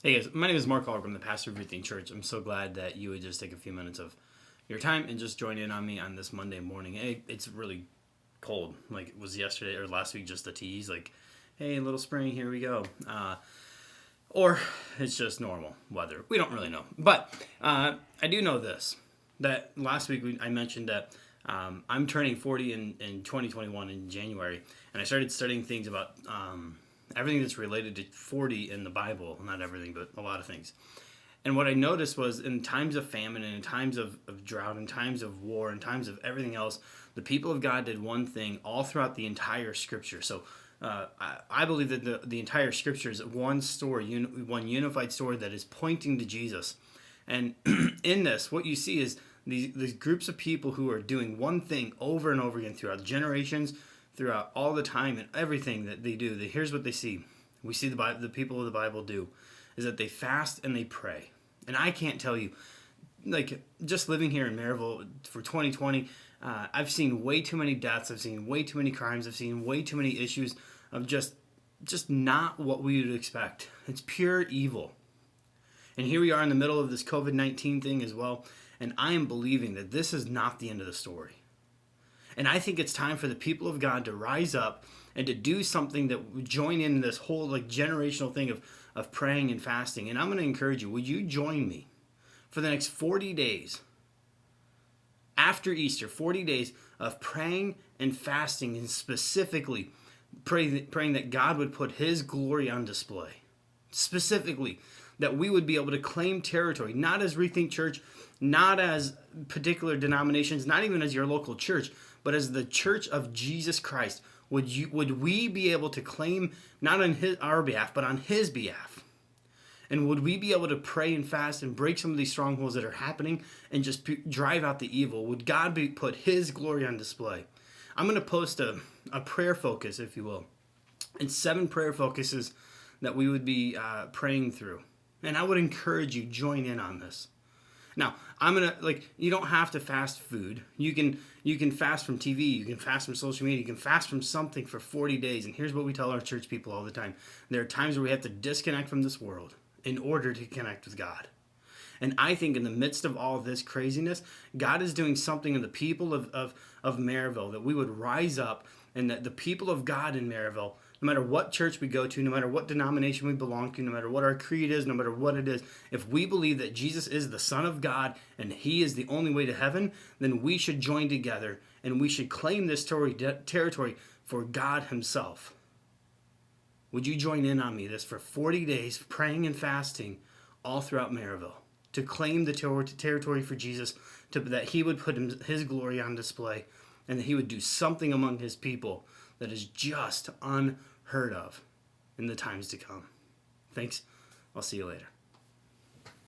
Hey guys, my name is Mark Hall. I'm the pastor of Everything Church. I'm so glad that you would just take a few minutes of your time and just join in on me on this Monday morning. Hey, it's really cold. Like it was yesterday or last week, just a tease. Like, hey, little spring, here we go. Or it's just normal weather. We don't really know. But I do know this, that last week I mentioned that I'm turning 40 in 2021 in January. And I started studying things about everything that's related to 40 in the Bible. Not everything, but a lot of things. And what I noticed was in times of famine and in times of drought, in times of war, in times of everything else, the people of God did one thing all throughout the entire scripture. So I believe that the entire scripture is one story, one unified story that is pointing to Jesus. And in this, what you see is these groups of people who are doing one thing over and over again throughout generations, throughout all the time, and everything that they do. Here's what they see. We see the people of the Bible do is that they fast and they pray. And I can't tell you, like, just living here in Merrillville for 2020, I've seen way too many deaths. I've seen way too many crimes. I've seen way too many issues of just not what we would expect. It's pure evil. And here we are in the middle of this COVID-19 thing as well. And I am believing that this is not the end of the story. And I think it's time for the people of God to rise up and to do something that would join in this whole like generational thing of praying and fasting. And I'm going to encourage you, would you join me for the next 40 days after Easter, 40 days of praying and fasting, and specifically praying that God would put his glory on display. Specifically, that we would be able to claim territory, not as Rethink Church, not as particular denominations, not even as your local church, but as the church of Jesus Christ. Would we be able to claim not on our behalf, but on his behalf? And would we be able to pray and fast and break some of these strongholds that are happening and just drive out the evil? Would God put his glory on display? I'm going to post a prayer focus, if you will, and 7 prayer focuses that we would be praying through. And I would encourage you, join in on this. Now, you don't have to fast food. You can fast from TV, you can fast from social media, you can fast from something for 40 days. And here's what we tell our church people all the time. There are times where we have to disconnect from this world in order to connect with God. And I think in the midst of all of this craziness, God is doing something in the people of Merrillville, that we would rise up, and that the people of God in Merrillville, no matter what church we go to, no matter what denomination we belong to, no matter what our creed is, no matter what it is, if we believe that Jesus is the Son of God and he is the only way to heaven, then we should join together and we should claim this territory for God himself. Would you join in on me this for 40 days, praying and fasting all throughout Merrillville, to claim the territory for Jesus, that he would put his glory on display, and that he would do something among his people that is just unheard of in the times to come. Thanks. I'll see you later.